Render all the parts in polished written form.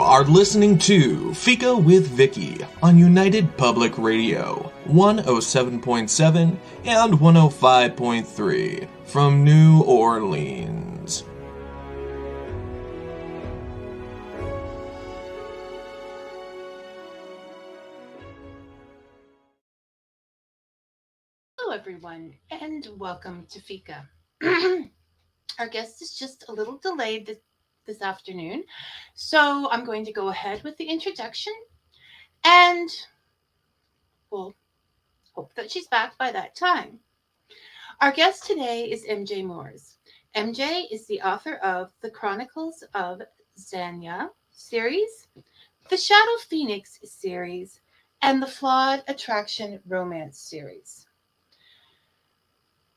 are listening to Fika with Vicky on United Public Radio, 107.7 and 105.3 from New Orleans. Hello, everyone, and welcome to Fika. Our guest is just a little delayed this afternoon, so I'm going to go ahead with the introduction, and we'll hope that she's back by that time. Our guest today is MJ Moores. MJ is the author of the Chronicles of Zanya series, the Shadow Phoenix series, and the Flawed Attraction romance series.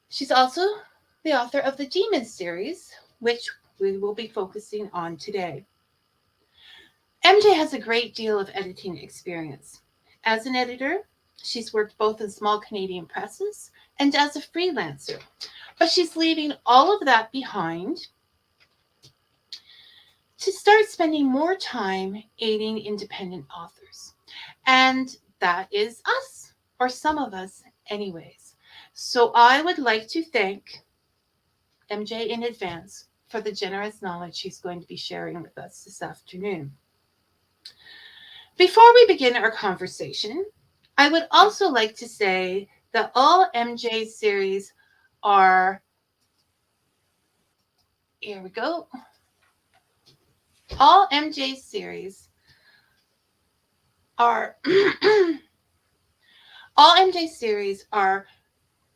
She's also the author of the Demon series, which we will be focusing on today. MJ has a great deal of editing experience. As an editor, she's worked both in small Canadian presses and as a freelancer, but she's leaving all of that behind to start spending more time aiding independent authors. And that is us, or some of us, anyways. So I would like to thank MJ in advance for the generous knowledge she's going to be sharing with us this afternoon. Before we begin our conversation, I would also like to say that all MJ's series are, here we go, all MJ's series are, all MJ's series are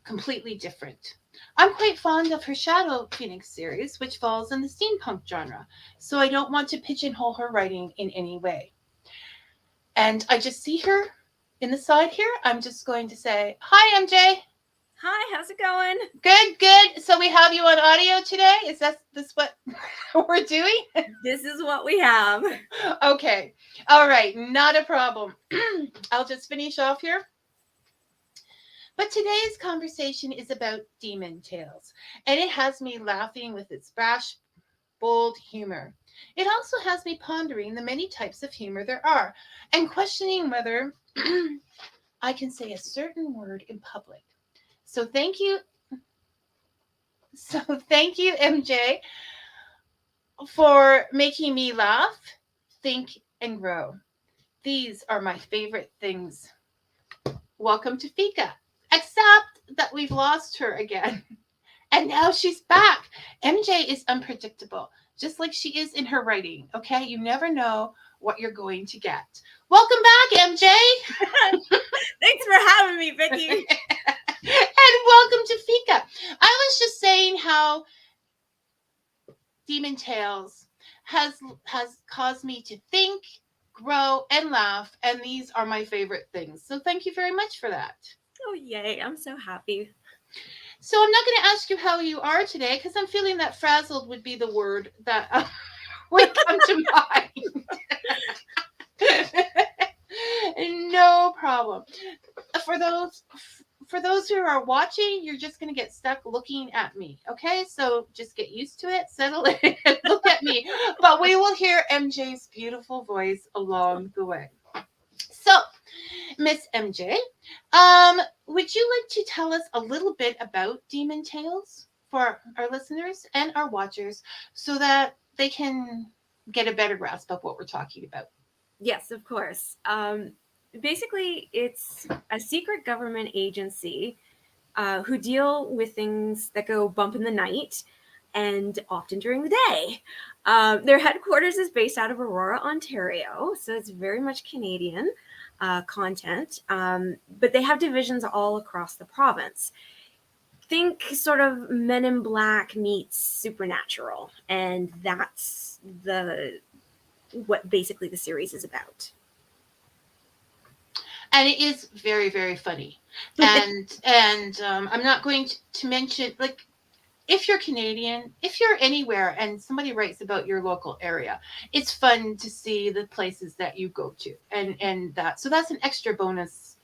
completely different. I'm quite fond of her Shadow Phoenix series, which falls in the steampunk genre, so I don't want to pigeonhole her writing in any way. And I just see her in the side here. I'm just going to say, hi, MJ. Hi, how's it going? Good, good. So we have you on audio today? Is this what we're doing? This is what we have. Okay. All right. Not a problem. I'll just finish off here. But today's conversation is about demon tales, and it has me laughing with its brash, bold humor. It also has me pondering the many types of humor there are, and questioning whether I can say a certain word in public. So thank you. So thank you, MJ, for making me laugh, think, and grow. These are my favorite things. Welcome to Fika. Except that we've lost her again. And now she's back. MJ is unpredictable, just like she is in her writing. Okay, you never know what you're going to get. Welcome back, MJ. Thanks for having me, Vicky. And welcome to Fika. I was just saying how Demon Tales has caused me to think, grow, and laugh, and these are my favorite things. So thank you very much for that. Oh, yay. I'm so happy. So I'm not going to ask you how you are today because I'm feeling that frazzled would be the word that would come to mind. No problem. For those who are watching, you're just going to get stuck looking at me. Okay? So just get used to it, settle in, and look at me. But we will hear MJ's beautiful voice along the way. So, Miss MJ, would you like to tell us a little bit about Demon Tales for our listeners and our watchers so that they can get a better grasp of what we're talking about? Yes, of course. Basically, it's a secret government agency who deal with things that go bump in the night and often during the day. Their headquarters is based out of Aurora, Ontario, so it's very much Canadian content, but they have divisions all across the province. Think sort of Men in Black meets Supernatural, and that's what basically the series is about. And it is very, very funny. And I'm not going to mention, like, if you're Canadian, if you're anywhere and somebody writes about your local area, it's fun to see the places that you go to. And that, so that's an extra bonus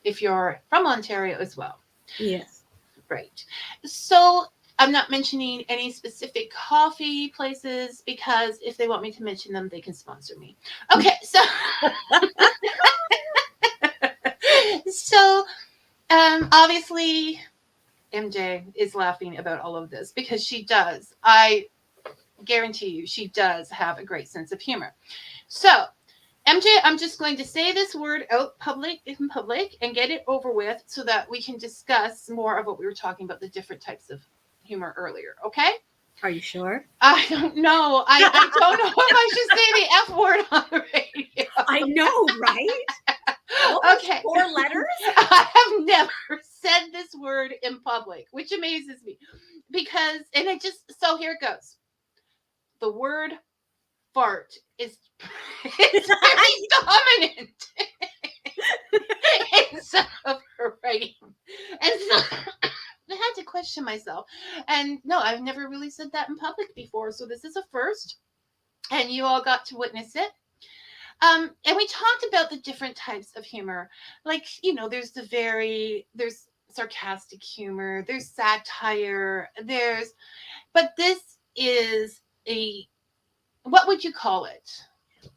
if you're from Ontario as well. Yes. Right. So I'm not mentioning any specific coffee places because if they want me to mention them, they can sponsor me. Okay, so so obviously MJ is laughing about all of this because she does. I guarantee you, she does have a great sense of humor. So MJ, I'm just going to say this word out in public and get it over with so that we can discuss more of what we were talking about, the different types of humor earlier. Okay? Are you sure? I don't know. I don't know if I should say the F word on the radio. I know, right? All those Okay. 4 letters? I have never said this word in public, which amazes me. Because, and it just, so here it goes. The word fart is it's very dominant in some of her writing. And so I had to question myself. And no, I've never really said that in public before. So this is a first. And you all got to witness it. And we talked about the different types of humor. Like, there's there's sarcastic humor, there's satire, but this is what would you call it?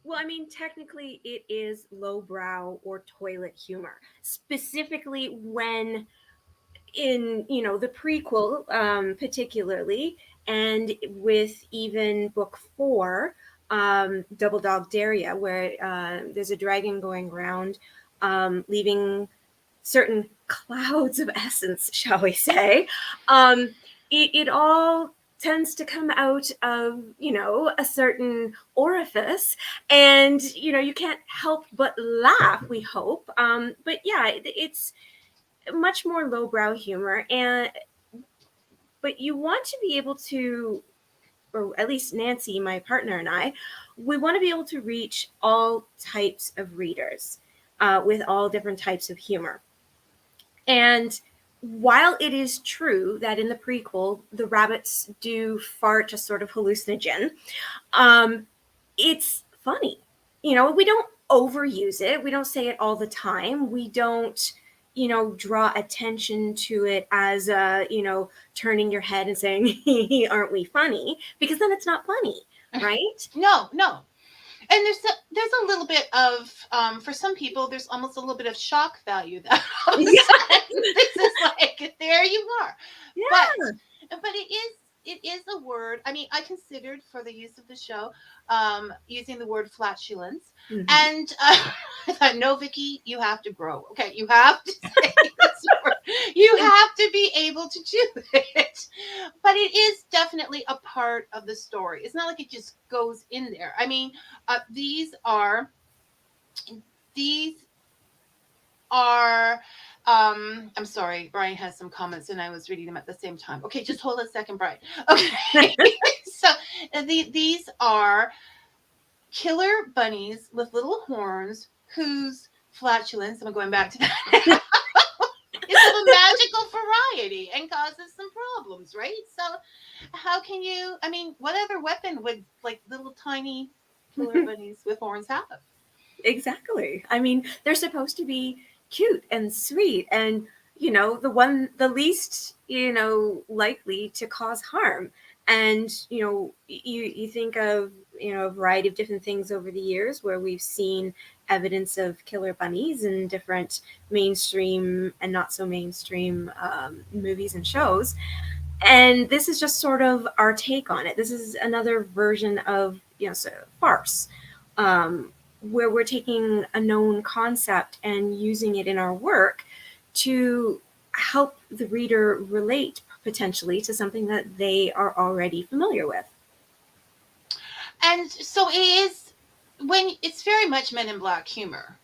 Well, I mean, technically it is lowbrow or toilet humor, specifically when in, the prequel, particularly, and with even book 4, Double Dog Daria, where there's a dragon going around, leaving certain clouds of essence, shall we say. It all tends to come out of, a certain orifice, and, you can't help but laugh, we hope. But yeah, it's much more lowbrow humor, but you want to be able to, or at least Nancy, my partner, and I, we want to be able to reach all types of readers with all different types of humor. And while it is true that in the prequel the rabbits do fart a sort of hallucinogen, it's funny. We don't overuse it. We don't say it all the time. We don't, draw attention to it as, turning your head and saying, aren't we funny? Because then it's not funny, right? No. And there's a little bit of for some people there's almost a little bit of shock value that all of a sudden this is like there you are. Yeah. But it is a word. I mean, I considered for the use of the show using the word flatulence, and I thought, no, Vicky, you have to grow. Okay, you have to say this word. You have to be able to do it. But it is definitely a part of the story. It's not like it just goes in there. I mean, these are I'm sorry, Brian has some comments and I was reading them at the same time. Okay, just hold a second, Brian. Okay. So these are killer bunnies with little horns whose flatulence, I'm going back to that, is of a magical variety and causes some problems, right? So how can you, I mean, what other weapon would like little tiny killer bunnies with horns have? Exactly. I mean, they're supposed to be cute and sweet and, the least, likely to cause harm. And, you think of, a variety of different things over the years where we've seen evidence of killer bunnies in different mainstream and not so mainstream movies and shows. And this is just sort of our take on it. This is another version of, sort of farce. Where we're taking a known concept and using it in our work to help the reader relate potentially to something that they are already familiar with. And so it is when it's very much Men in Black humor.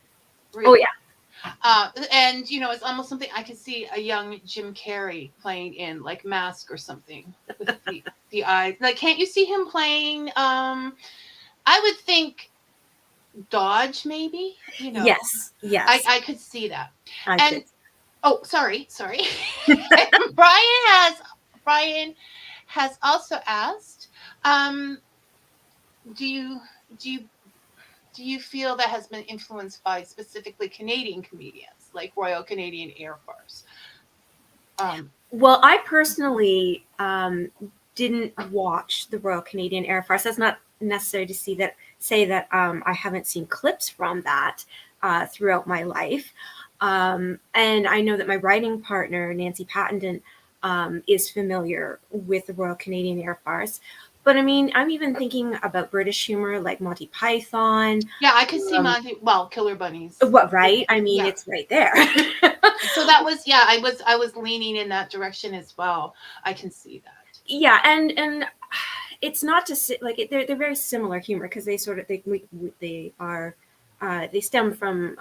Really. Oh yeah. And it's almost something I could see a young Jim Carrey playing in, like Mask or something, with the eyes. Like, can't you see him playing? I would think Dodge, maybe. Yes. I could see that. Could. Oh, sorry. Brian has also asked, do you feel that has been influenced by specifically Canadian comedians like Royal Canadian Air Force? Well, I personally didn't watch the Royal Canadian Air Force. That's not necessary to say that I haven't seen clips from that throughout my life. And I know that my writing partner, Nancy Pattenden, is familiar with the Royal Canadian Air Force. But I mean, I'm even thinking about British humor like Monty Python. Yeah, I could see Killer Bunnies. What, right? I mean, Yeah. it's right there. So that was, yeah, I was leaning in that direction as well. I can see that. Yeah, and it's not to say like they're very similar humor because they sort of they are they stem from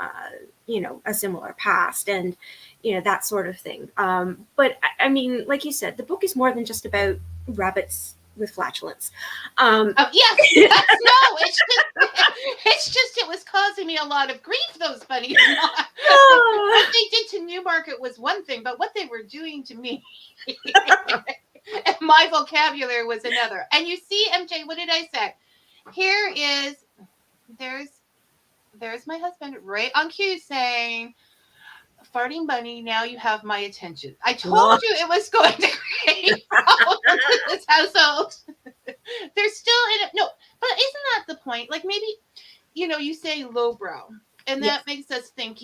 a similar past and that sort of thing. But I mean, like you said, the book is more than just about rabbits with flatulence. Yes, no, it's just it was causing me a lot of grief. Those bunnies. What they did to Newmarket was one thing, but what they were doing to me. And my vocabulary was another. And you see, MJ, what did I say? There's my husband right on cue saying, farting bunny, now you have my attention. I told you it was going to create problems in this household. They're still in it. No, but isn't that the point? Like maybe, you say lowbrow, and that makes us think,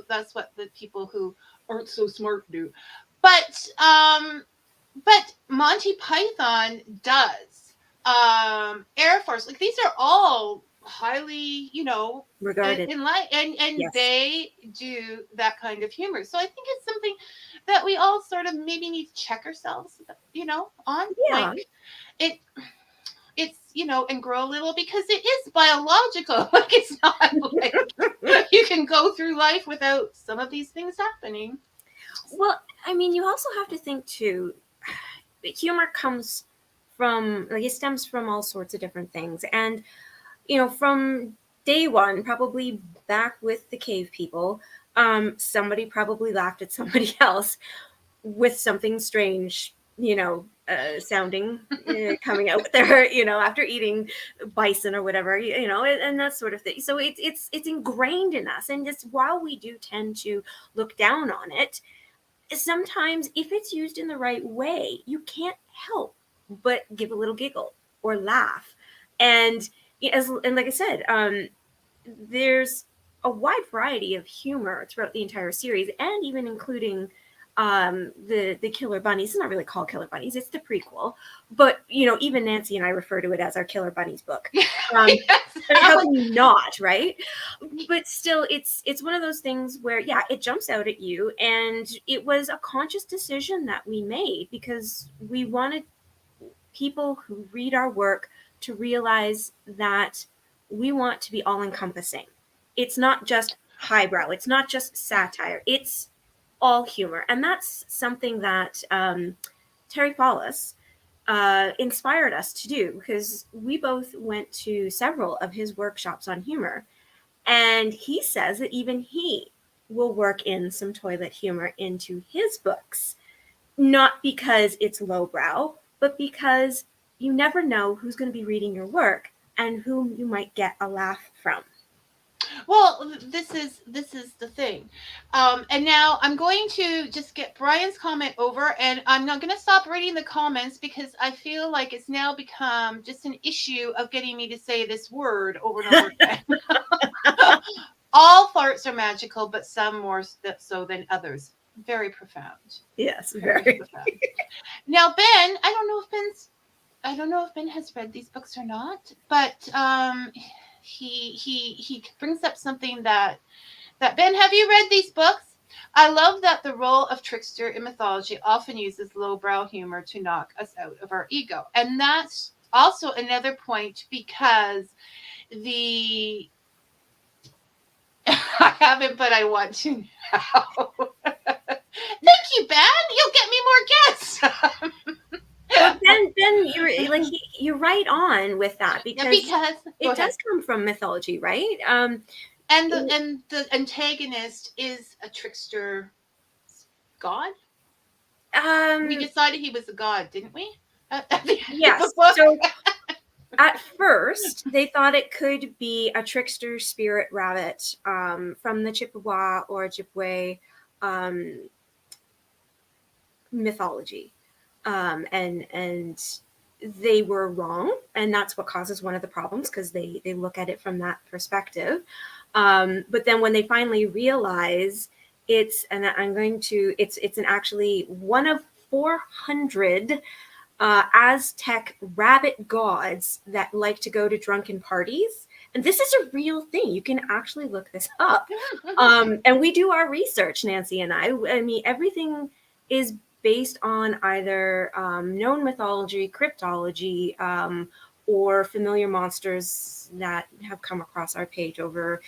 that's what the people who aren't so smart do. But Monty Python does. Air Force, like these are all highly, regarded in light, and they do that kind of humor. So I think it's something that we all sort of maybe need to check ourselves, on. Yeah. Like it's and grow a little, because it is biological. Like it's not like you can go through life without some of these things happening. Well, I mean, you also have to think too, humor comes from, like, it stems from all sorts of different things. And, from day one, probably back with the cave people, somebody probably laughed at somebody else with something strange, sounding, coming out there, after eating bison or whatever, and that sort of thing. So it's ingrained in us. And just while we do tend to look down on it, sometimes if it's used in the right way, you can't help but give a little giggle or laugh. And like I said, there's a wide variety of humor throughout the entire series, and even including the Killer Bunnies. It's not really called Killer Bunnies, it's the prequel, but even Nancy and I refer to it as our Killer Bunnies book. How can you not, right? But still, it's one of those things where it jumps out at you, and it was a conscious decision that we made because we wanted people who read our work to realize that we want to be all encompassing. It's not just highbrow, it's not just satire, it's all humor. And that's something that Terry Fallis inspired us to do, because we both went to several of his workshops on humor. And he says that even he will work in some toilet humor into his books, not because it's lowbrow, but because you never know who's going to be reading your work and whom you might get a laugh from. Well, this is the thing. And now I'm going to just get Brian's comment over, and I'm not going to stop reading the comments because I feel like it's now become just an issue of getting me to say this word over and over again. All farts are magical, but some more so than others. Very profound. Yes, very profound. Now, Ben, I don't know if Ben has read these books or not, but he brings up something that Ben, have you read these books? I love that the role of trickster in mythology often uses lowbrow humor to knock us out of our ego. And that's also another point, because I haven't, but I want to now. Thank you, Ben. You'll get me more guests. Well, Ben, you're right on with that, because it does come from mythology, right? And the antagonist is a trickster god. We decided he was a god, didn't we? Yes. So at first, they thought it could be a trickster spirit rabbit from the Chippewa or Ojibwe mythology, and they were wrong, and that's what causes one of the problems, because they look at it from that perspective. But then when they finally realize it's an actually one of 400 Aztec rabbit gods that like to go to drunken parties. And this is a real thing. You can actually look this up. And we do our research, Nancy and I. I mean, everything is based on either known mythology, cryptology, or familiar monsters that have come across our page over,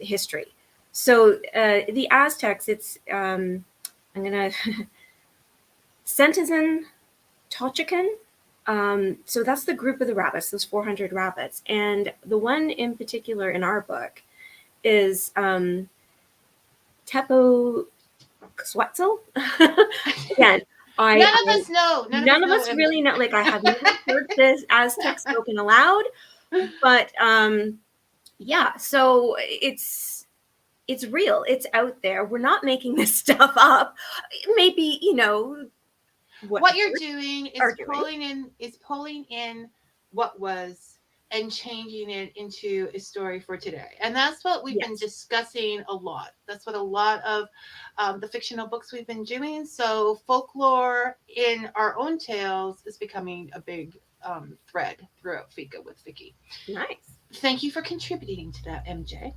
history. So the Aztecs, it's I'm gonna Centizen Tochican. So that's the group of the rabbits, those 400 rabbits. And the one in particular in our book is Tepo Quetzal. Again, None of us know. None of us really know. Like, I have never heard this Aztec spoken aloud, but yeah. So it's real. It's out there. We're not making this stuff up. Maybe what you're doing is pulling in what was and changing it into a story for today. And that's what we've been discussing a lot. That's what a lot of the fictional books we've been doing. So folklore in our own tales is becoming a big thread throughout Fika with Vicky. Nice. Thank you for contributing to that, MJ.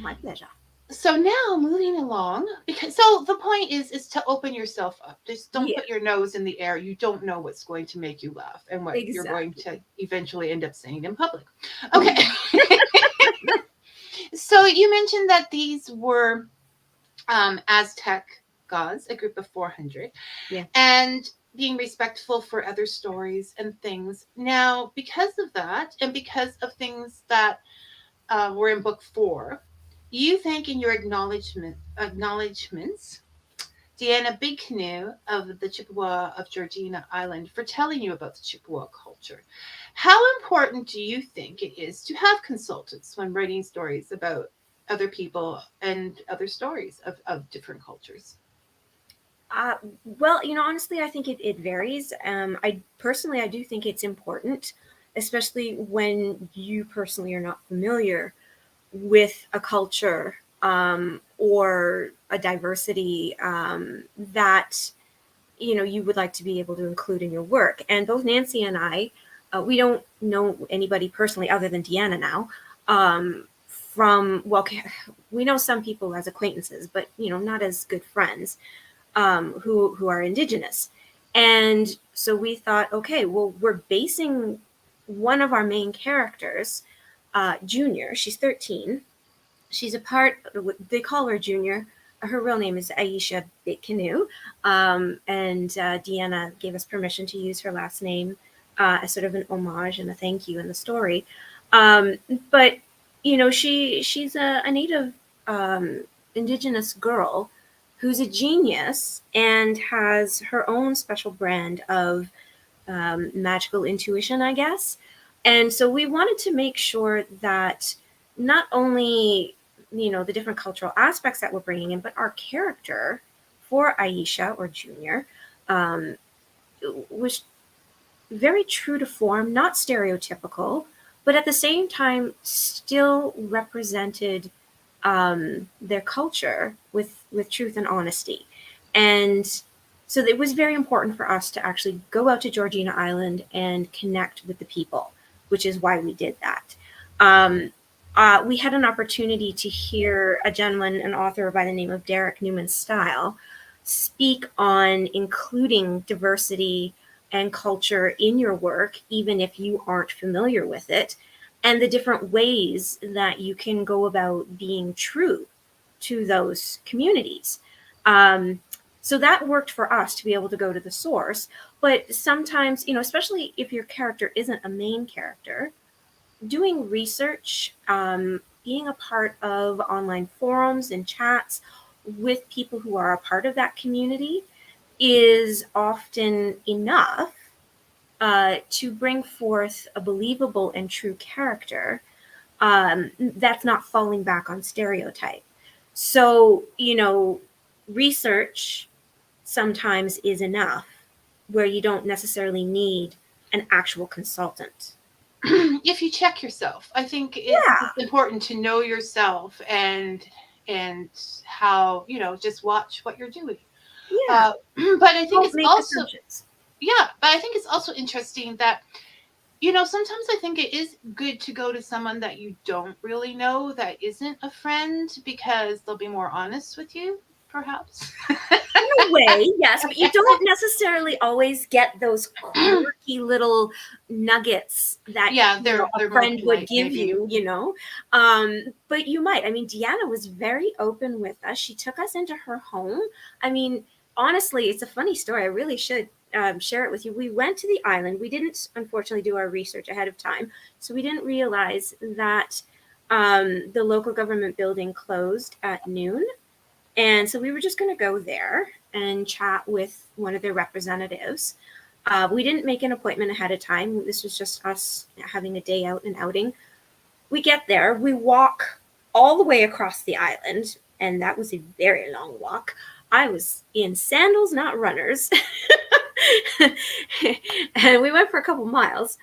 My pleasure. So now moving along, because so the point is to open yourself up. Just don't put your nose in the air. You don't know what's going to make you laugh and what you're going to eventually end up saying in public. Okay. So you mentioned that these were Aztec gods, a group of 400. Yeah. And being respectful for other stories and things. Now, because of that, and because of things that were in book 4, you thank in your acknowledgments Deanna Big Canoe of the Chippewa of Georgina Island for telling you about the Chippewa culture. How important do you think it is to have consultants when writing stories about other people and other stories of different cultures? Well, honestly, I think it varies. I do think it's important, especially when you personally are not familiar with a culture or a diversity that you would like to be able to include in your work. And both Nancy and I, we don't know anybody personally other than Deanna now. We know some people as acquaintances, but not as good friends who are Indigenous. And so we thought, okay, well, we're basing one of our main characters, Junior. She's 13. She's a part, they call her Junior. Her real name is Aisha Big Canoe. And Deanna gave us permission to use her last name as sort of an homage and a thank you in the story. But, she's a native Indigenous girl who's a genius and has her own special brand of magical intuition, I guess. And so we wanted to make sure that not only, the different cultural aspects that we're bringing in, but our character for Aisha or Junior was very true to form, not stereotypical, but at the same time still represented their culture with truth and honesty. And so it was very important for us to actually go out to Georgina Island and connect with the people, which is why we did that. We had an opportunity to hear a gentleman, an author by the name of Derek Newman Style, speak on including diversity and culture in your work, even if you aren't familiar with it, and the different ways that you can go about being true to those communities. So that worked for us to be able to go to the source. But sometimes, especially if your character isn't a main character, doing research, being a part of online forums and chats with people who are a part of that community is often enough to bring forth a believable and true character that's not falling back on stereotype. So, research sometimes is enough, where you don't necessarily need an actual consultant. If you check yourself, I think it's important to know yourself and how, just watch what you're doing. Yeah. But I think Don't it's make also, assumptions. yeah, but I think it's also interesting that, sometimes I think it is good to go to someone that you don't really know, that isn't a friend, because they'll be more honest with you, perhaps. In a way, yes, but you don't necessarily always get those quirky little nuggets that Yeah, a they're more friend would polite, give maybe. you. But you might. I mean, Deanna was very open with us. She took us into her home. I mean, honestly, it's a funny story. I really should share it with you. We went to the island. We didn't, unfortunately, do our research ahead of time, so we didn't realize that the local government building closed at noon. And so we were just going to go there and chat with one of their representatives. We didn't make an appointment ahead of time. This was just us having a day out and outing. We get there, we walk all the way across the island, and that was a very long walk. I was in sandals, not runners. And we went for a couple miles.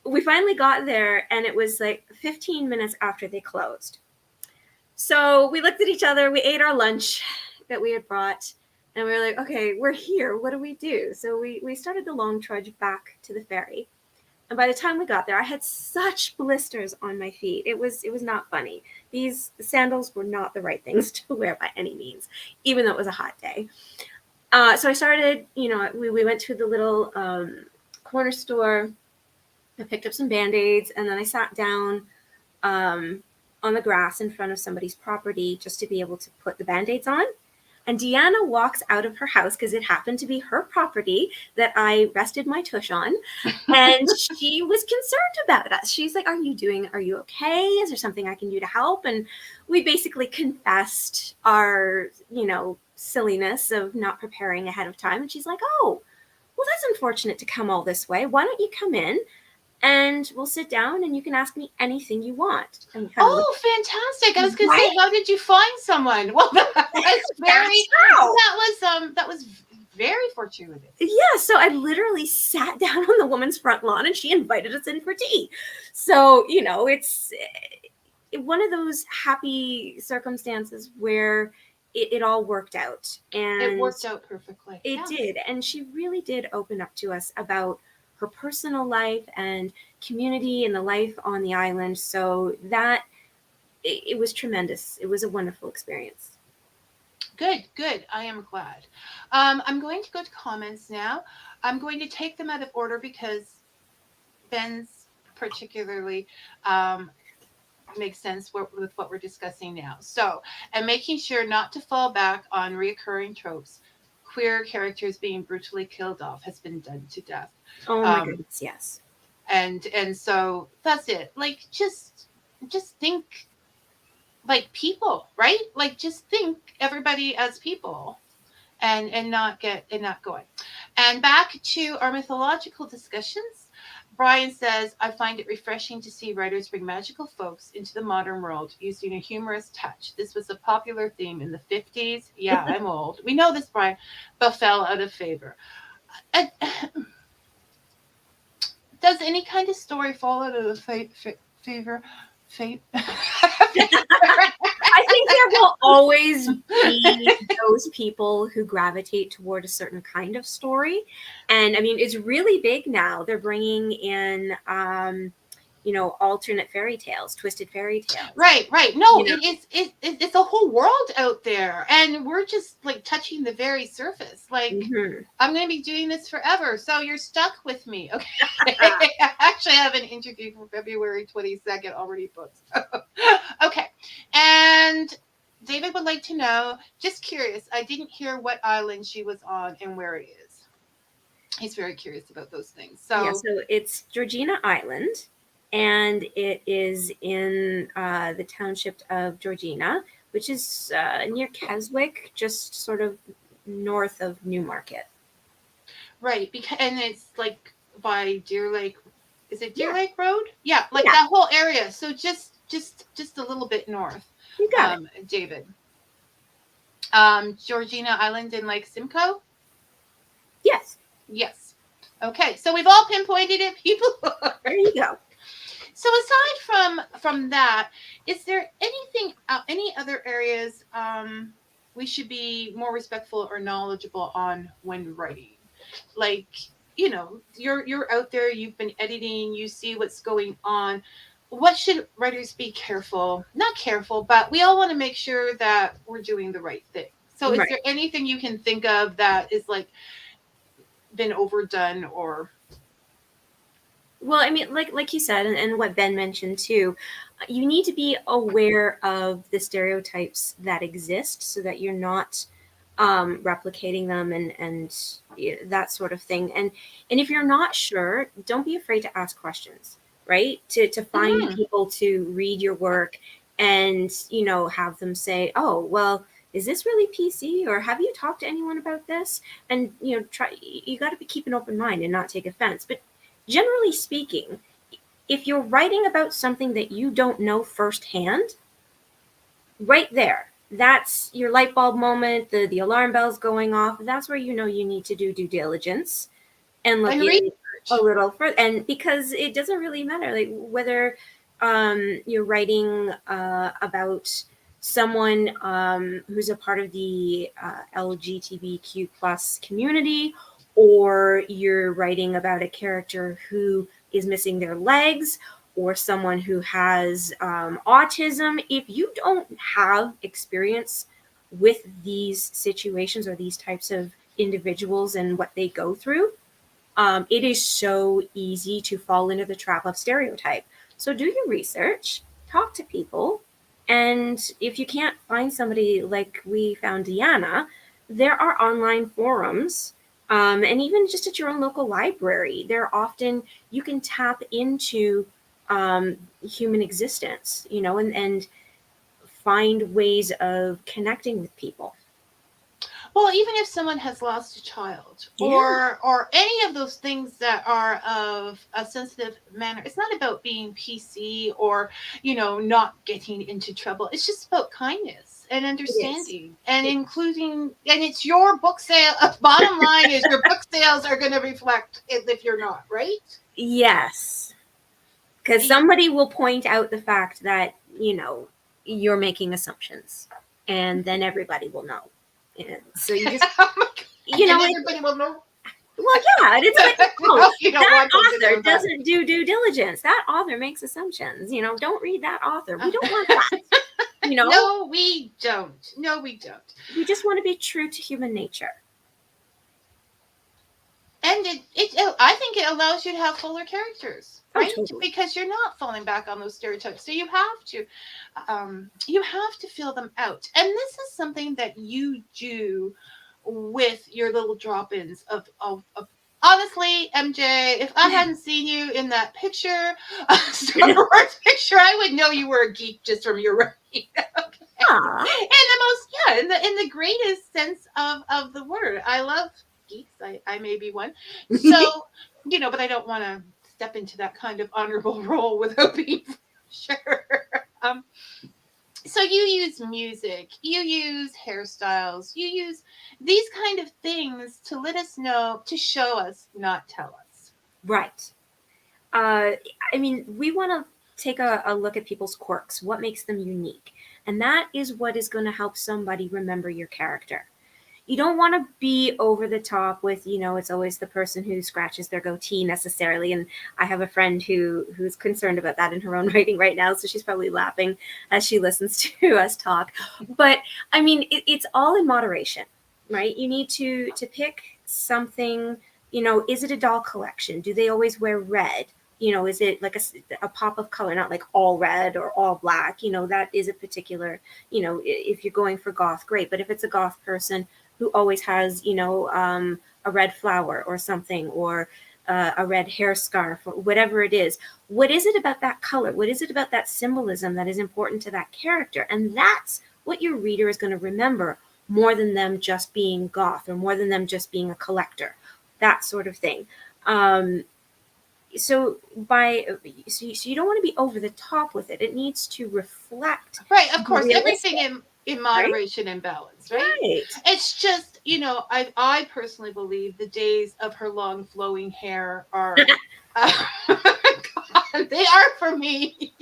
We finally got there, and it was like 15 minutes after they closed. So we looked at each other, we ate our lunch that we had brought, and we were like, okay, we're here. What do we do? So we started the long trudge back to the ferry. And by the time we got there, I had such blisters on my feet. It was not funny. These sandals were not the right things to wear by any means, even though it was a hot day. So I started, we went to the little corner store. I picked up some Band-Aids, and then I sat down on the grass in front of somebody's property just to be able to put the Band-Aids on. And Deanna walks out of her house because it happened to be her property that I rested my tush on. And she was concerned about us. She's like, are you okay? Is there something I can do to help? And we basically confessed our, silliness of not preparing ahead of time. And she's like, oh, well, that's unfortunate to come all this way. Why don't you come in? And we'll sit down and you can ask me anything you want. And Oh, fantastic. I was going to Right? say, how did you find someone? Well, that was very fortuitous. Yeah, so I literally sat down on the woman's front lawn and she invited us in for tea. So, it's one of those happy circumstances where it all worked out. And it worked out perfectly. It did. And she really did open up to us about her personal life and community and the life on the island. So that it was tremendous. It was a wonderful experience. Good. I am glad. I'm going to go to comments now. I'm going to take them out of order because Ben's particularly makes sense with what we're discussing now. So, and making sure not to fall back on reoccurring tropes. Queer characters being brutally killed off has been done to death. Oh my goodness, yes. And so that's it. Like just think like people, right? Like just think everybody as people and not going. And back to our mythological discussions. Brian says, I find it refreshing to see writers bring magical folks into the modern world using a humorous touch. This was a popular theme in the 50s. Yeah, I'm old. We know this, Brian, but fell out of favor. Does any kind of story fall out of the favor? I think there will always be those people who gravitate toward a certain kind of story. And I mean, it's really big now. They're bringing in, alternate fairy tales, twisted fairy tales. Right. No, it's a whole world out there. And we're just like touching the very surface. Like, I'm going to be doing this forever. So you're stuck with me. Okay. I actually have an interview for February 22nd already booked. Okay. And David would like to know, just curious, I didn't hear what island she was on and where it is. He's very curious about those things. So it's Georgina Island. And it is in the township of Georgina, which is near Keswick, just sort of north of Newmarket. Right, and it's like by Deer Lake. Is it Deer Lake Road? Yeah, that whole area. So just a little bit north. You got it, David. Georgina Island in like Simcoe. Yes. Yes. Okay, so we've all pinpointed it, people. There you go. So aside from that, is there anything, any other areas we should be more respectful or knowledgeable on when writing? Like, you're out there, you've been editing, you see what's going on. What should writers be careful? Not careful, but we all want to make sure that we're doing the right thing. So, is Right. there anything you can think of that is like been overdone or? Well, I mean, like you said, and what Ben mentioned too, you need to be aware of the stereotypes that exist so that you're not replicating them and that sort of thing. And if you're not sure, don't be afraid to ask questions, right? To find Mhm. people to read your work and have them say, oh, well, is this really PC, or have you talked to anyone about this? And try, you got to keep an open mind and not take offense. But generally speaking, if you're writing about something that you don't know firsthand, right there, that's your light bulb moment, the alarm bells going off. That's where you need to do due diligence and look And in a research. little further. And because it doesn't really matter, like whether you're writing about someone who's a part of the LGBTQ plus community, or you're writing about a character who is missing their legs, or someone who has autism. If you don't have experience with these situations or these types of individuals and what they go through, it is so easy to fall into the trap of stereotype. So do your research, talk to people, and if you can't find somebody like we found Deanna, there are online forums. And even just at your own local library, there are often you can tap into human existence, and find ways of connecting with people. Well, even if someone has lost a child Yeah. or any of those things that are of a sensitive manner, it's not about being PC or, not getting into trouble. It's just about kindness and It is. understanding and including, and it's your book sale. Bottom line is your book sales are going to reflect it if you're not, right? Yes. Because somebody will point out the fact that you're making assumptions, and then everybody will know. And so you just Oh my God. And it, everybody will know. well, yeah, and it's like, oh, No, you don't that want them to author know that. doesn't do due diligence, that author makes assumptions, don't read that author, we don't want that. No, we don't. No, we don't. We just want to be true to human nature. And I think it allows you to have fuller characters, Oh, right? totally. Because you're not falling back on those stereotypes. So you have to fill them out. And this is something that you do with your little drop-ins of honestly, MJ, if I hadn't seen you in that picture, Star Wars picture, I would know you were a geek just from your writing. Aww. In the most, yeah, in the greatest sense of the word. I love geeks. I may be one. So, but I don't want to step into that kind of honorable role without being sure. Um, so you use music, you use hairstyles, you use these kind of things to let us know, to show us, not tell us. Right. I mean, we want to take a look at people's quirks, what makes them unique. And that is what is going to help somebody remember your character. You don't want to be over the top with, it's always the person who scratches their goatee necessarily. And I have a friend who's concerned about that in her own writing right now. So she's probably laughing as she listens to us talk. But I mean, it's all in moderation, right? You need to pick something, is it a doll collection? Do they always wear red? Is it like a pop of color, not like all red or all black? That is a particular, if you're going for goth, great. But if it's a goth person who always has, a red flower or something, or a red hair scarf, or whatever it is, what is it about that color? What is it about that symbolism that is important to that character? And that's what your reader is going to remember more than them just being goth or more than them just being a collector, that sort of thing. So you don't want to be over the top with it. It needs to reflect Right, of course. Everything realistic. in moderation and balance, right? Right. It's just, I personally believe the days of her long flowing hair are, God, they are for me.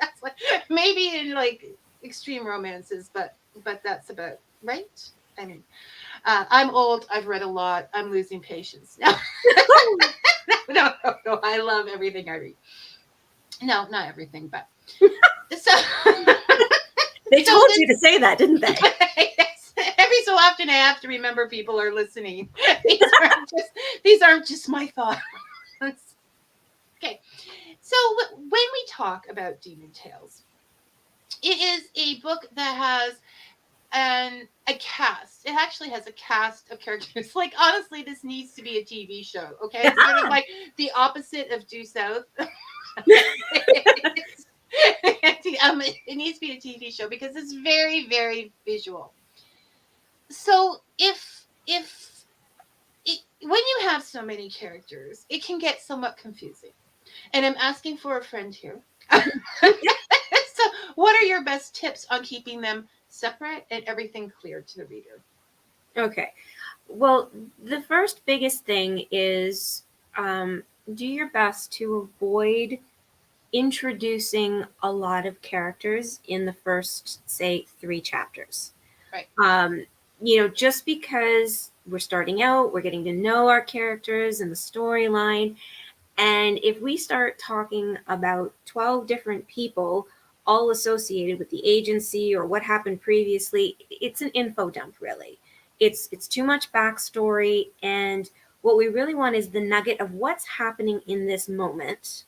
That's like maybe in like extreme romances, but that's about right. I mean, I'm old. I've read a lot. I'm losing patience now. No. I love everything I read. No, not everything, but so. They So told this, you to say that, didn't they? yes, every so often I have to remember people are listening. These aren't just my thoughts. Okay, so when we talk about Demon Tales, it is a book that has a cast. It actually has a cast of characters. Like honestly, this needs to be a TV show. Okay, it's sort of like the opposite of Due South. It needs to be a TV show because it's very, very visual. So when you have so many characters, it can get somewhat confusing. And I'm asking for a friend here. So, what are your best tips on keeping them separate and everything clear to the reader? Okay. Well, the first biggest thing is do your best to avoid introducing a lot of characters in the first, say, 3 chapters. Right. Just because we're starting out, we're getting to know our characters and the storyline. And if we start talking about 12 different people all associated with the agency or what happened previously, it's an info dump, really. It's too much backstory. And what we really want is the nugget of what's happening in this moment.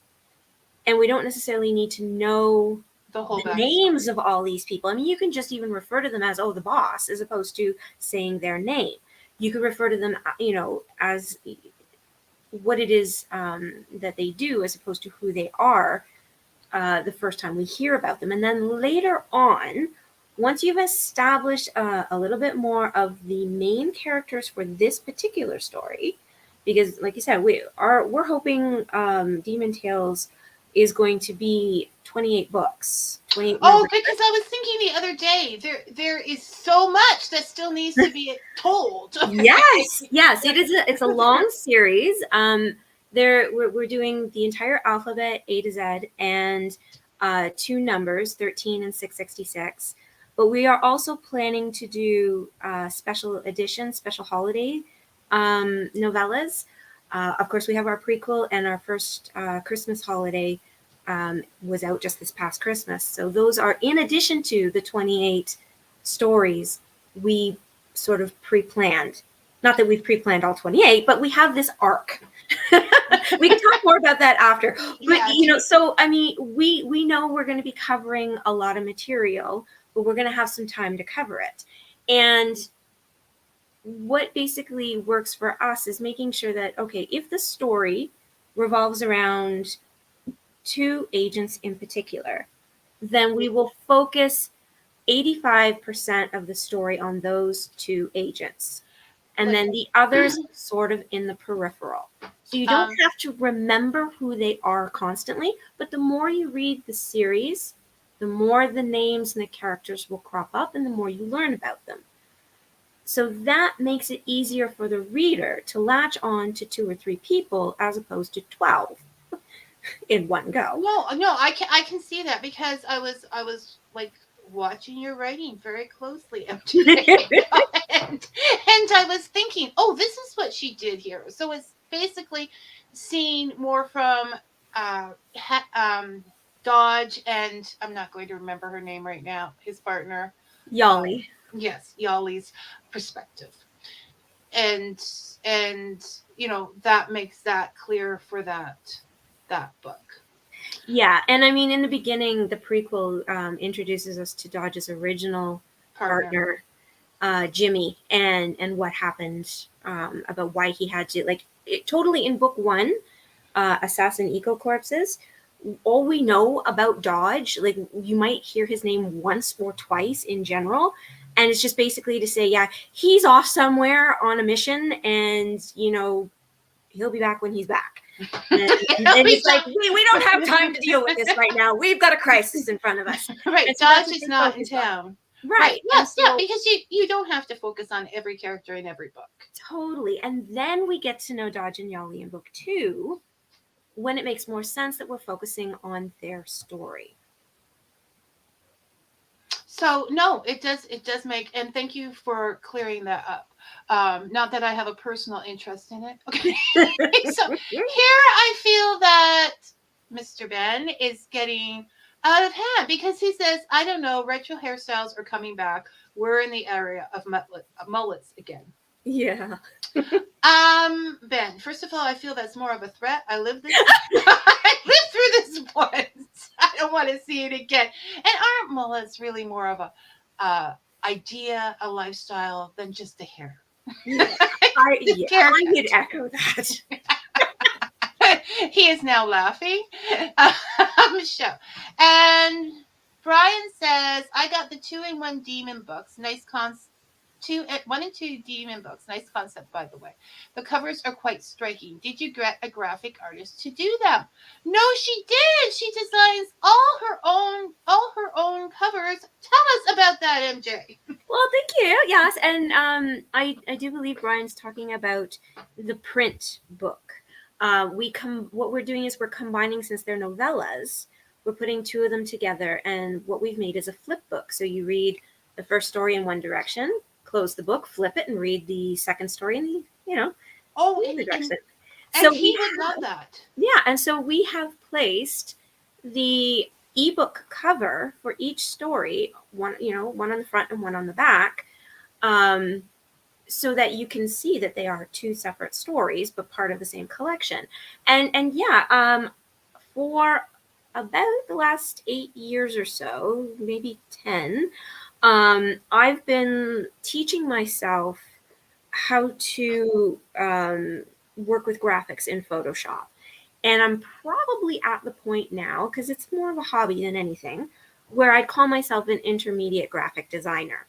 And we don't necessarily need to know the names of all these people. I mean, you can just even refer to them as, the boss, as opposed to saying their name. You could refer to them, as what it is that they do, as opposed to who they are the first time we hear about them. And then later on, once you've established a little bit more of the main characters for this particular story, because like you said, we're hoping Demon Tales is going to be 28 books. 28 because I was thinking the other day, there is so much that still needs to be told. Yes, it is. It's a long series. We're doing the entire alphabet A to Z and 2 numbers, 13 and 666. But we are also planning to do special edition, special holiday novellas. Of course, we have our prequel, and our first Christmas holiday was out just this past Christmas. So those are in addition to the 28 stories we sort of pre-planned. Not that we've pre-planned all 28, but we have this arc. We can talk more about that after. But so I mean, we know we're going to be covering a lot of material, but we're going to have some time to cover it. And what basically works for us is making sure that, okay, if the story revolves around 2 agents in particular, then we will focus 85% of the story on those 2 agents. And then the others sort of in the peripheral. So you don't have to remember who they are constantly, but the more you read the series, the more the names and the characters will crop up and the more you learn about them. So that makes it easier for the reader to latch on to 2 or 3 people as opposed to 12 in one go. No, I can see that because I was like watching your writing very closely and I was thinking, this is what she did here. So it's basically seeing more from Dodge and I'm not going to remember her name right now, his partner. Yali. Yes, Yali's perspective. And that makes that clear for that book. Yeah, and I mean, in the beginning, the prequel introduces us to Dodge's original partner, Jimmy, and what happened about why he had to, totally in book 1, Assassin Eco Corpses. All we know about Dodge, you might hear his name once or twice in general, and it's just basically to say, yeah, he's off somewhere on a mission, and he'll be back when he's back. And it's like, we don't have time to deal with this right now. We've got a crisis in front of us. Right, Dodge is not in town. Right. And Yes, yeah, so because you don't have to focus on every character in every book. totally. And then we get to know Dodge and Yali in book 2 when it makes more sense that we're focusing on their story. So no, it does make, and thank you for clearing that up. Not that I have a personal interest in it. Okay. So here I feel that Mr. Ben is getting out of hand because he says, I don't know, retro hairstyles are coming back. We're in the area of mullets again. Yeah. Ben, first of all, I feel that's more of a threat. I lived this I lived through this once. I don't want to see it again. And aren't mullets really more of a idea, a lifestyle than just the hair? Yeah. The I would echo that. He is now laughing. Show. And Brian says, I got the 2-in-1 demon books. Nice concept. 1 and 2 demon books. Nice concept, by the way. The covers are quite striking. Did you get a graphic artist to do them? No, she did. She designs all her own covers. Tell us about that, MJ. Well, thank you. Yes, and I do believe Brian's talking about the print book. What we're doing is we're combining, since they're novellas, we're putting 2 of them together, and what we've made is a flip book. So you read the first story in one direction, close the book, flip it, and read the second story in the other direction. And So he would love that. Yeah, and so we have placed the ebook cover for each story, one on the front and one on the back, so that you can see that they are 2 separate stories but part of the same collection. And yeah, for about the last 8 years or so, maybe 10, I've been teaching myself how to work with graphics in Photoshop. And I'm probably at the point now, because it's more of a hobby than anything, where I'd call myself an intermediate graphic designer.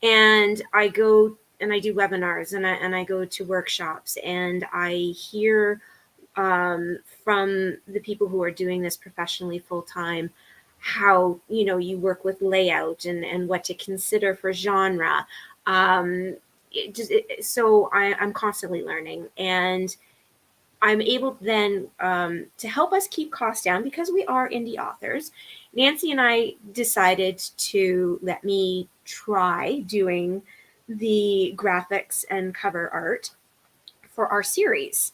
And I go and I do webinars, and I go to workshops, and I hear from the people who are doing this professionally full time how you work with layout and what to consider for genre. So I'm constantly learning, and I'm able then to help us keep costs down, because we are indie authors. Nancy and I decided to let me try doing the graphics and cover art for our series.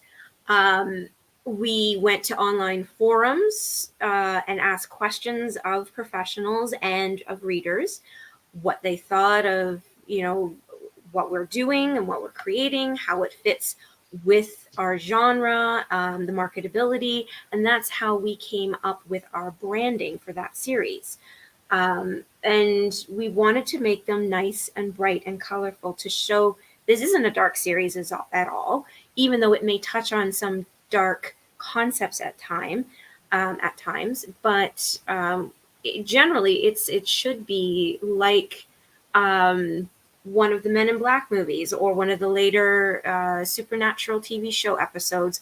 We went to online forums and asked questions of professionals and of readers, what they thought of what we're doing and what we're creating, how it fits with our genre, the marketability, and that's how we came up with our branding for that series. And we wanted to make them nice and bright and colorful to show this isn't a dark series at all, even though it may touch on some dark concepts at times. But generally, it should be like one of the Men in Black movies or one of the later Supernatural TV show episodes,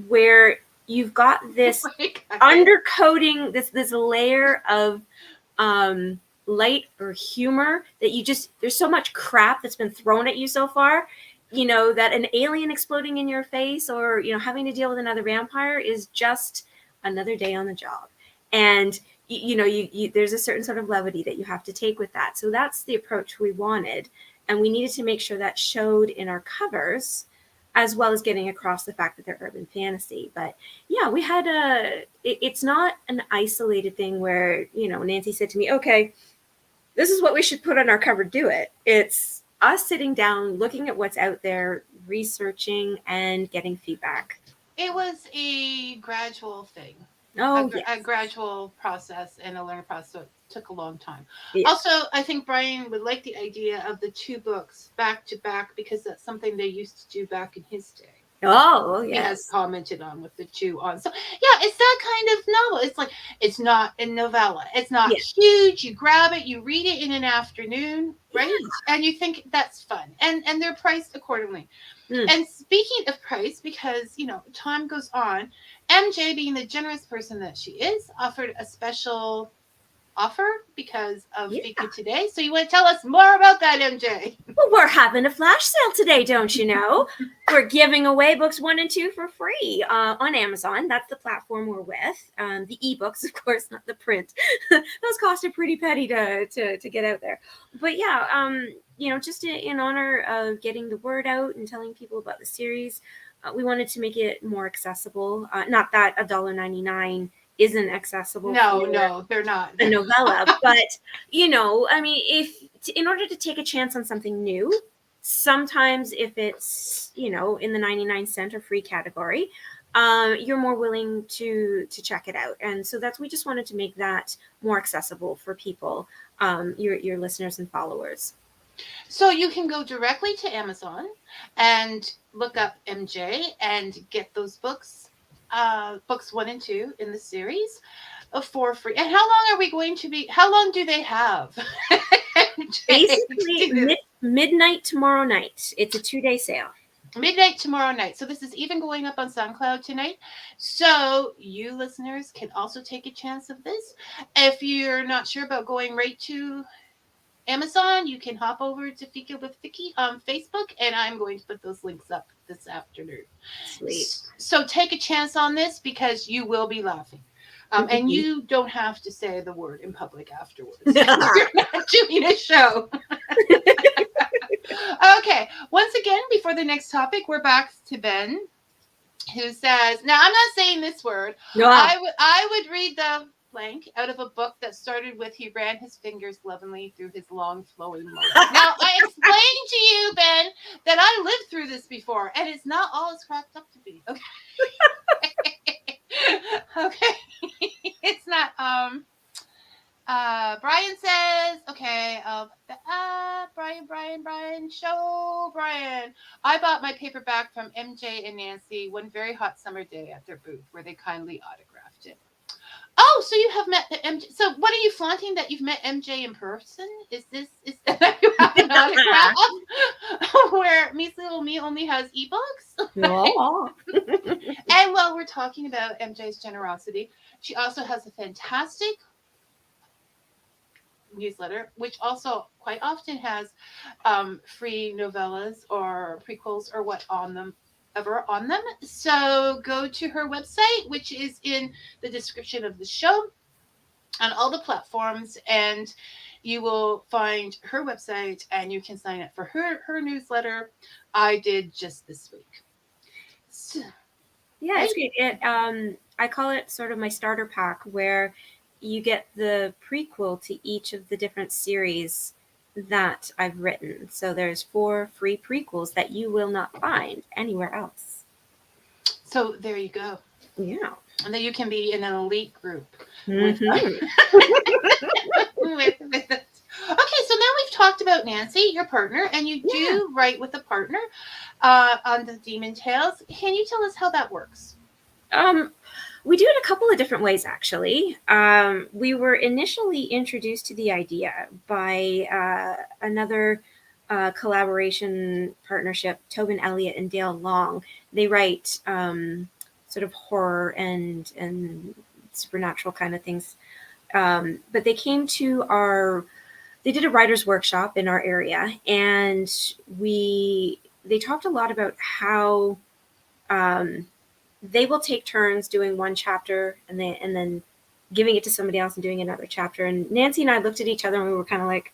where you've got this undercoating, this layer of light or humor that there's so much crap that's been thrown at you so far, that an alien exploding in your face or, having to deal with another vampire is just another day on the job. And, there's a certain sort of levity that you have to take with that. So that's the approach we wanted. And we needed to make sure that showed in our covers, as well as getting across the fact that they're urban fantasy. But yeah, we had it's not an isolated thing where, Nancy said to me, okay, this is what we should put on our cover, do it. It's us sitting down, looking at what's out there, researching, and getting feedback. It was a gradual thing. Yes. A gradual process and a learning process. So it took a long time. Yeah. Also, I think Brian would like the idea of the 2 books back to back, because that's something they used to do back in his day. Oh, yes. He has commented on with the 2 on. So yeah, it's that kind of novel. It's like, it's not a novella. It's not huge. You grab it, you read it in an afternoon, right? Yeah. And you think that's fun. And they're priced accordingly. And speaking of price, because time goes on, MJ, being the generous person that she is, offered a special offer because of Yeah. Fika today. So you want to tell us more about that, MJ? Well, we're having a flash sale today, don't you know? We're giving away books 1 and 2 for free on Amazon. That's the platform we're with. The ebooks, of course, not the print. Those cost a pretty penny to get out there. But yeah, just in honor of getting the word out and telling people about the series, we wanted to make it more accessible. Not that $1.99 isn't accessible. No, they're not. The novella, but I mean, in order to take a chance on something new, sometimes if it's in the 99 cent or free category, you're more willing to check it out. And so we just wanted to make that more accessible for people, your listeners and followers. So you can go directly to Amazon and look up MJ and get those books 1 and 2 in the series for free. And how long are we going to be? How long do they have? Basically, midnight tomorrow night. It's a 2-day sale. Midnight tomorrow night. So this is even going up on SoundCloud tonight. So you listeners can also take a chance of this. If you're not sure about going right to Amazon, you can hop over to Fika with Vicky on Facebook, and I'm going to put those links up this afternoon. Sweet. So take a chance on this because you will be laughing. And you don't have to say the word in public afterwards. You're not doing a show. Okay. Once again, before the next topic, we're back to Ben, who says, now I'm not saying this word. No. I would read the blank out of a book that started with he ran his fingers lovingly through his long flowing mullet. Now, I explained to you, Ben, that I lived through this before, and it's not all it's cracked up to be. Okay. Okay. It's not, Brian says, okay, Brian, show Brian. I bought my paperback from MJ and Nancy one very hot summer day at their booth where they kindly autographed it. Oh, so you have met the MJ. So what are you flaunting that you've met MJ in person? Is that you have an autograph where Measly Little Me only has ebooks? No. And while we're talking about MJ's generosity, she also has a fantastic newsletter, which also quite often has free novellas or prequels or what on them. So go to her website, which is in the description of the show on all the platforms, and you will find her website and you can sign up for her newsletter. I did just this week. So, yeah, it's great. I call it sort of my starter pack, where you get the prequel to each of the different series that I've written. So there's 4 free prequels that you will not find anywhere else. So there you go. Yeah. And then you can be in an elite group. Mm-hmm. with it. Okay, so now we've talked about Nancy, your partner, and you do write with a partner on the Demon Tales. Can you tell us how that works? We do it a couple of different ways, actually. We were initially introduced to the idea by another collaboration partnership, Tobin Elliott and Dale Long. They write sort of horror and supernatural kind of things. But they came to they did a writer's workshop in our area, and they talked a lot about how they will take turns doing one chapter and then giving it to somebody else and doing another chapter. And Nancy and I looked at each other and we were kind of like,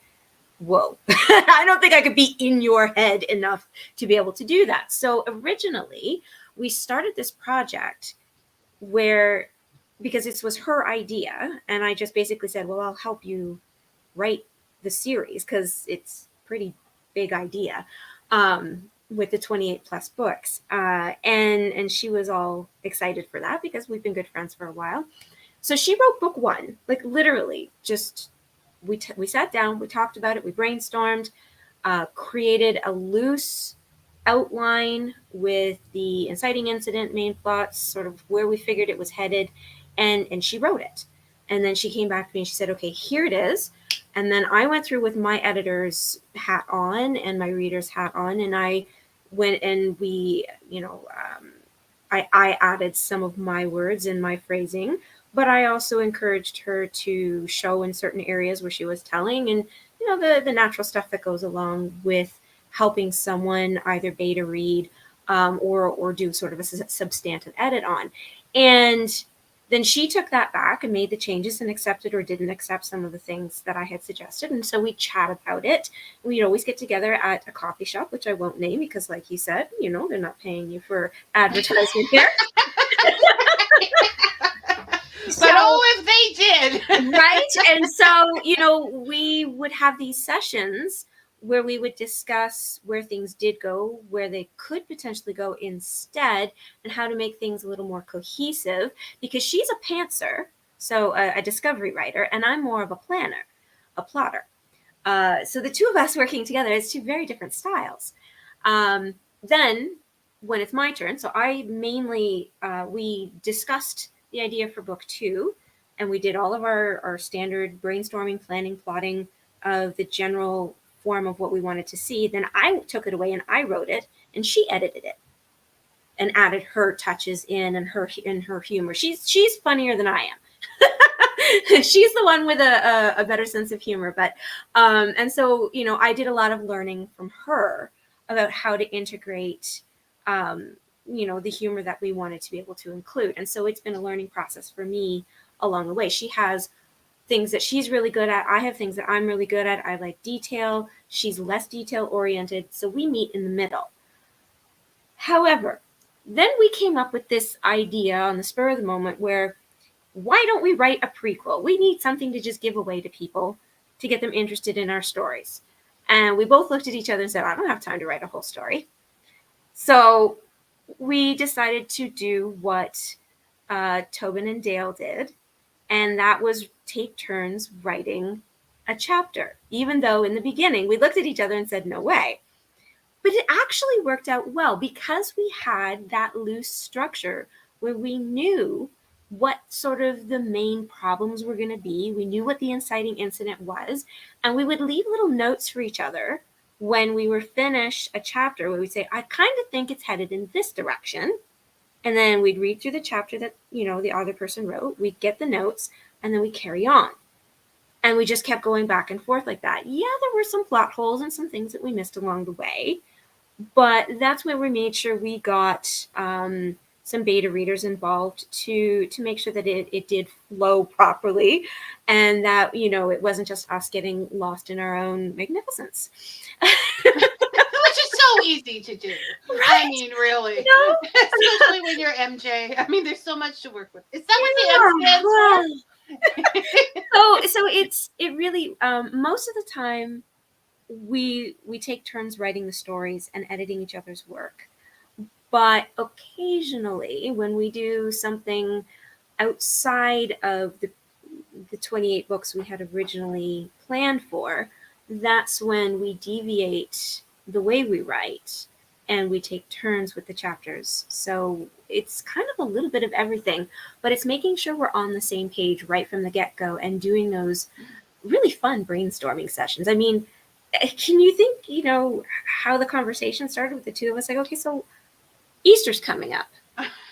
whoa, I don't think I could be in your head enough to be able to do that. So originally we started this project because this was her idea, and I just basically said, well, I'll help you write the series because it's a pretty big idea. With the 28 plus books. And she was all excited for that because we've been good friends for a while. So she wrote book 1, like literally just, we sat down, we talked about it, we brainstormed, created a loose outline with the inciting incident, main plots, sort of where we figured it was headed. And she wrote it. And then she came back to me and she said, okay, here it is. And then I went through with my editor's hat on and my reader's hat on, and I went and I added some of my words and my phrasing, But I also encouraged her to show in certain areas where she was telling, and the natural stuff that goes along with helping someone either beta read or do sort of a substantive edit on. And then she took that back and made the changes and accepted or didn't accept some of the things that I had suggested. And so we chat about it. We'd always get together at a coffee shop, which I won't name because, like you said, they're not paying you for advertisement here. But if they did. Right? And so, we would have these sessions where we would discuss where things did go, where they could potentially go instead, and how to make things a little more cohesive, because she's a pantser, so a discovery writer, and I'm more of a planner, a plotter. So the two of us working together is two very different styles. Then when it's my turn, so I mainly, we discussed the idea for book 2, and we did all of our standard brainstorming, planning, plotting of the general form of what we wanted to see. Then I took it away and I wrote it, and she edited it and added her touches in and her humor. She's funnier than I am. She's the one with a better sense of humor. But and so I did a lot of learning from her about how to integrate the humor that we wanted to be able to include. And so it's been a learning process for me along the way. She has things that she's really good at. I have things that I'm really good at. I like detail. She's less detail oriented. So we meet in the middle. However, then we came up with this idea on the spur of the moment where, why don't we write a prequel? We need something to just give away to people to get them interested in our stories. And we both looked at each other and said, I don't have time to write a whole story. So we decided to do what Tobin and Dale did, and that was take turns writing a chapter, even though in the beginning we looked at each other and said, no way. But it actually worked out well because we had that loose structure where we knew what sort of the main problems were going to be. We knew what the inciting incident was, and we would leave little notes for each other when we were finished a chapter where we'd say, I kind of think it's headed in this direction. And then we'd read through the chapter that, the other person wrote, we'd get the notes, and then we carry on. And we just kept going back and forth like that. Yeah, there were some plot holes and some things that we missed along the way. But that's where we made sure we got some beta readers involved to make sure that it did flow properly, and that, it wasn't just us getting lost in our own magnificence. Which is so easy to do. Right? I mean, really. Especially when you're MJ. I mean, there's so much to work with. Is that what the M stands for? So it really, most of the time, we take turns writing the stories and editing each other's work. But occasionally, when we do something outside of the 28 books we had originally planned for, that's when we deviate the way we write and we take turns with the chapters. So it's kind of a little bit of everything, but it's making sure we're on the same page right from the get-go and doing those really fun brainstorming sessions. I mean, can you think, how the conversation started with the two of us? Like, okay, so Easter's coming up.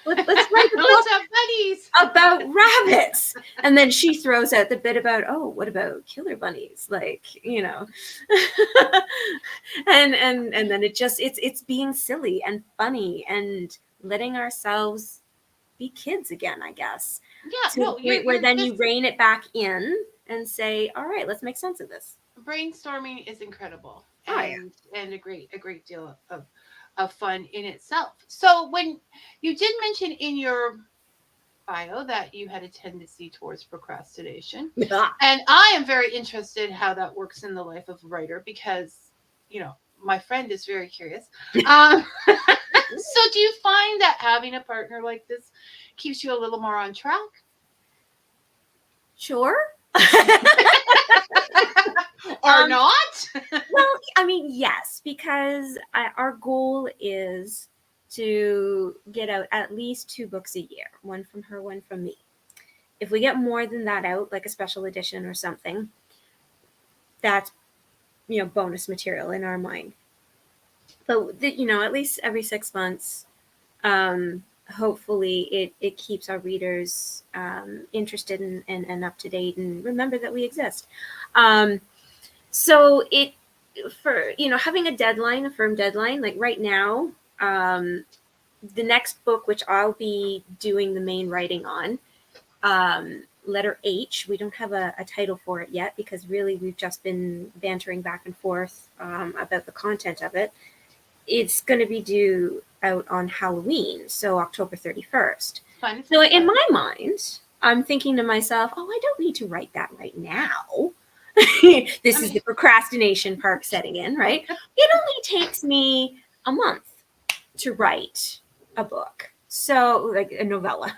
Let's write a book bunnies about rabbits. And then she throws out the bit about, what about killer bunnies? Like, and then it's being silly and funny and letting ourselves be kids again, I guess. Yeah, where then you rein it back in and say, all right, let's make sense of this. Brainstorming is incredible and a great deal of fun in itself. So when you did mention in your bio that you had a tendency towards procrastination, and I am very interested how that works in the life of a writer because my friend is very curious. So do you find that having a partner like this keeps you a little more on track? Sure. Or not? Well, I mean, yes, because our goal is to get out at least 2 books a year, one from her, one from me. If we get more than that out, like a special edition or something, that's, bonus material in our mind. But, at least every 6 months, hopefully it keeps our readers interested and up to date and remember that we exist. So it, for, having a deadline, a firm deadline, like right now, the next book, which I'll be doing the main writing on, letter H, we don't have a title for it yet because really we've just been bantering back and forth about the content of it. It's going to be due out on Halloween, so October 31st. Fun. So in my mind, I'm thinking to myself, oh, I don't need to write that right now. This is the procrastination part setting in, right? It only takes me a month to write a book. So, like a novella.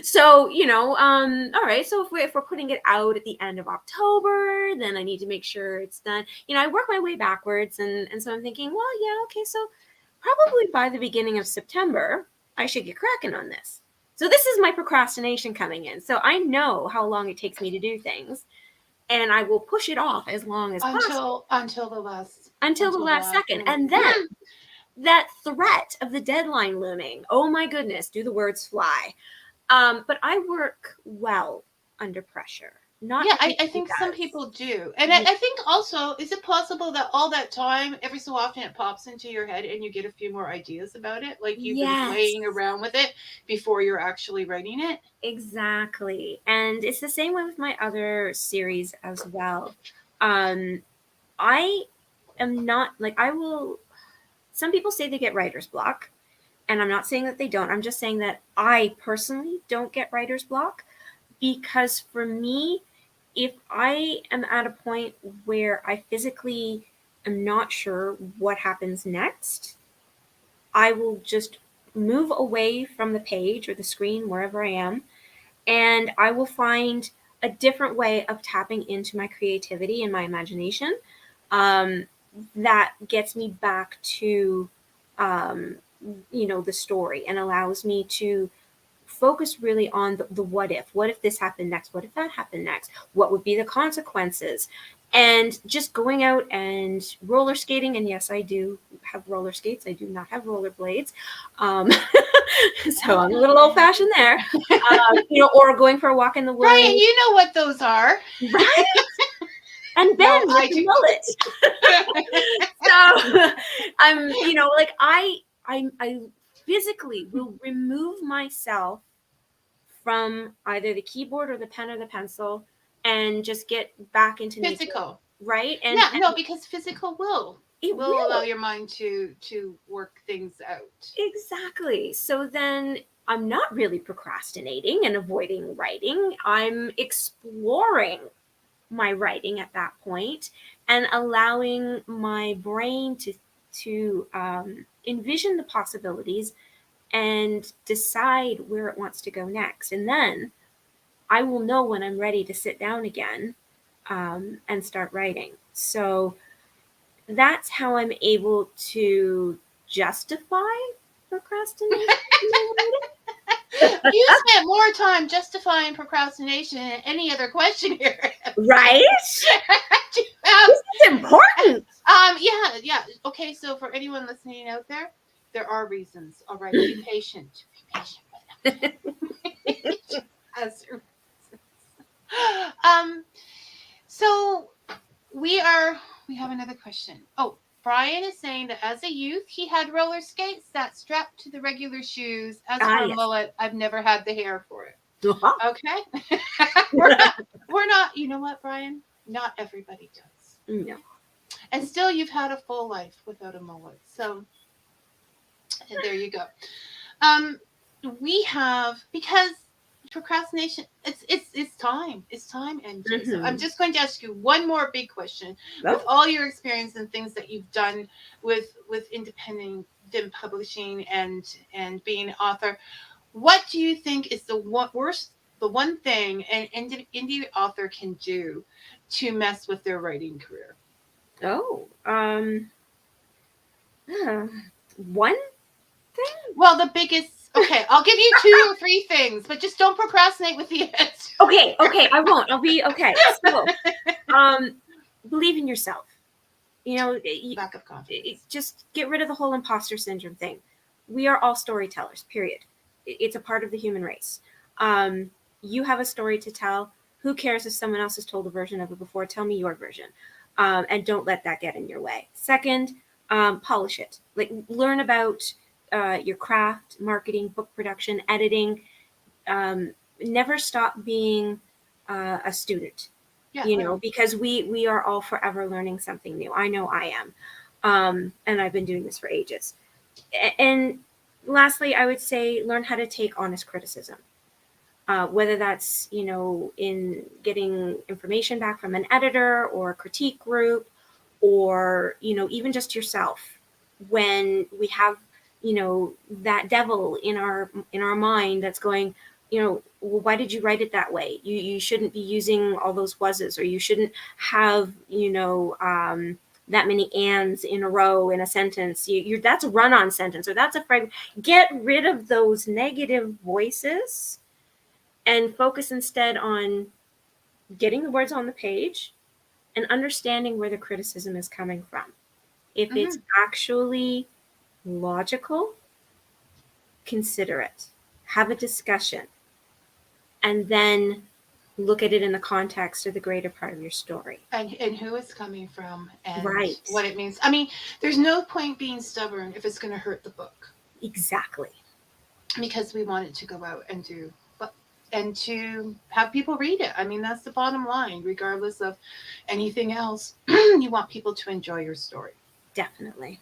So, all right. So if we're putting it out at the end of October, then I need to make sure it's done. I work my way backwards. And so I'm thinking, well, yeah, okay. So probably by the beginning of September, I should get cracking on this. So this is my procrastination coming in. So I know how long it takes me to do things, and I will push it off as long as possible. Until the last second. And then that threat of the deadline looming, oh my goodness, do the words fly. But I work well under pressure. I think some people do. And I think also, is it possible that all that time, every so often it pops into your head and you get a few more ideas about it? Like you've been playing around with it before you're actually writing it? Exactly. And it's the same way with my other series as well. I am not, like, some people say they get writer's block. And I'm not saying that they don't. I'm just saying that I personally don't get writer's block, because for me, if I am at a point where I physically am not sure what happens next, I will just move away from the page or the screen, wherever I am, and I will find a different way of tapping into my creativity and my imagination that gets me back to the story and allows me to focus really on the what if this happened next, what if that happened next, what would be the consequences, and just going out and roller skating. And yes, I do have roller skates, I do not have roller blades, so I'm a little old-fashioned there. Or going for a walk in the woods. Right, you know what those are, right? And Ben with the mullet. So I'm, I physically will remove myself from either the keyboard or the pen or the pencil and just get back into physical nature, right? And because physical will allow your mind to work things out. Exactly. So then I'm not really procrastinating and avoiding writing. I'm exploring my writing at that point and allowing my brain to envision the possibilities and decide where it wants to go next. And then I will know when I'm ready to sit down again and start writing. So that's how I'm able to justify procrastination. You spent more time justifying procrastination than any other question here. Right? This is important. Yeah. Okay, so for anyone listening out there are reasons. All right, be patient. Be patient with them. So we have another question. Oh, Brian is saying that as a youth, he had roller skates that strapped to the regular shoes. As for a mullet, I've never had the hair for it. Okay. we're not, you know what, Brian? Not everybody does. No. And still, you've had a full life without a mullet. So there you go. We have, because procrastination, it's time ending. Mm-hmm. So I'm just going to ask you one more big question. With all your experience and things that you've done with independent publishing and being an author, what do you think is the one thing an indie author can do to mess with their writing career? One thing? Well, the biggest. Okay, I'll give you 2 or 3 things, but just don't procrastinate with the answer. Okay, I won't. I'll be okay. So, believe in yourself. Lack of confidence. Just get rid of the whole imposter syndrome thing. we are all storytellers, period. It's a part of the human race. You have a story to tell. Who cares if someone else has told a version of it before? Tell me your version. And don't let that get in your way. Second, polish it. Like, learn about your craft, marketing, book production, editing. Never stop being a student. Yeah, You know, because we are all forever learning something new. I know I am. And I've been doing this for ages. And lastly, I would say learn how to take honest criticism. Whether that's, you know, in getting information back from an editor or a critique group, or, you know, even just yourself. When we have, you know, that devil in our mind that's going, you know, well, why did you write it that way? You shouldn't be using all those was's, or you shouldn't have, you know, that many ands in a row in a sentence. That's a run-on sentence, or that's a fragment. Get rid of those negative voices and focus instead on getting the words on the page and understanding where the criticism is coming from. If it's actually logical, consider it, have a discussion, and then look at it in the context of the greater part of your story. And who it's coming from, and Right. what it means. I mean, there's no point being stubborn if it's going to hurt the book. Exactly. Because we want it to go out and do, and to have people read it. I mean, that's the bottom line. Regardless of anything else, you want people to enjoy your story. Definitely.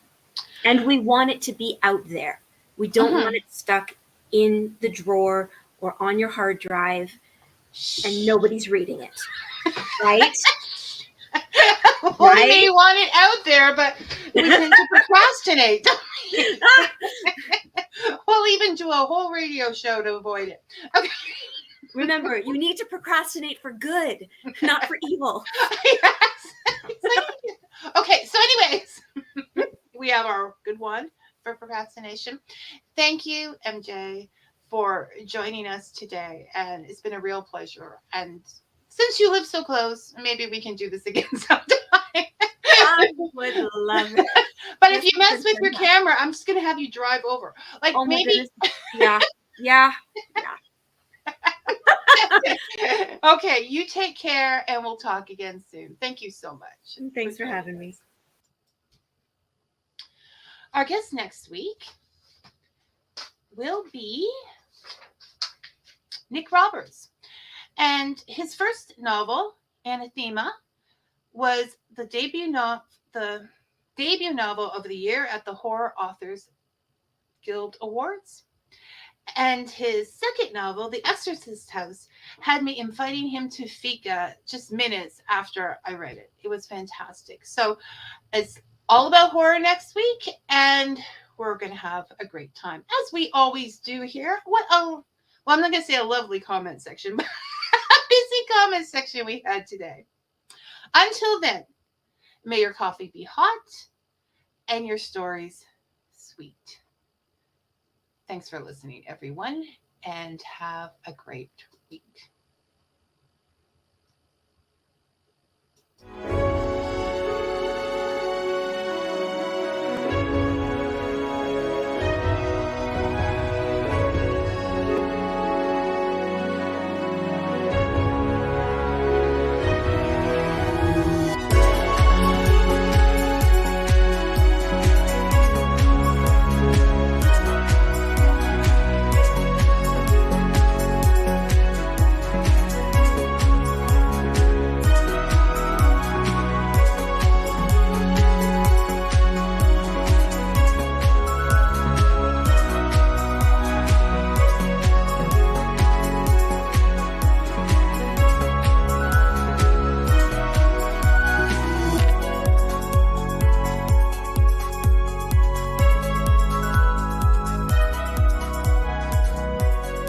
And we want it to be out there. We don't want it stuck in the drawer or on your hard drive and nobody's reading it. Right? Well, we may want it out there, but we tend to procrastinate. We'll even do a whole radio show to avoid it. Okay. Remember, you need to procrastinate for good, not for evil. Yes. Okay, so anyways, we have our good one for procrastination. Thank you, MJ, for joining us today. And it's been a real pleasure. And since you live so close, maybe we can do this again sometime. I would love it. But if you mess with your camera, I'm just going to have you drive over. Like, oh maybe. Yeah. Okay, you take care and we'll talk again soon. Thank you so much. Thanks for having me. Our guest next week will be Nick Roberts. And his first novel, Anathema, was the debut novel of the year at the Horror Authors Guild Awards. And his second novel, The Exorcist House, had me inviting him to Fika just minutes after I read it. It was fantastic. So it's all about horror next week, and we're going to have a great time, as we always do here. Well, I'm not going to say a lovely comment section, but a busy comment section we had today. Until then, may your coffee be hot and your stories sweet. Thanks for listening, everyone, and have a great week.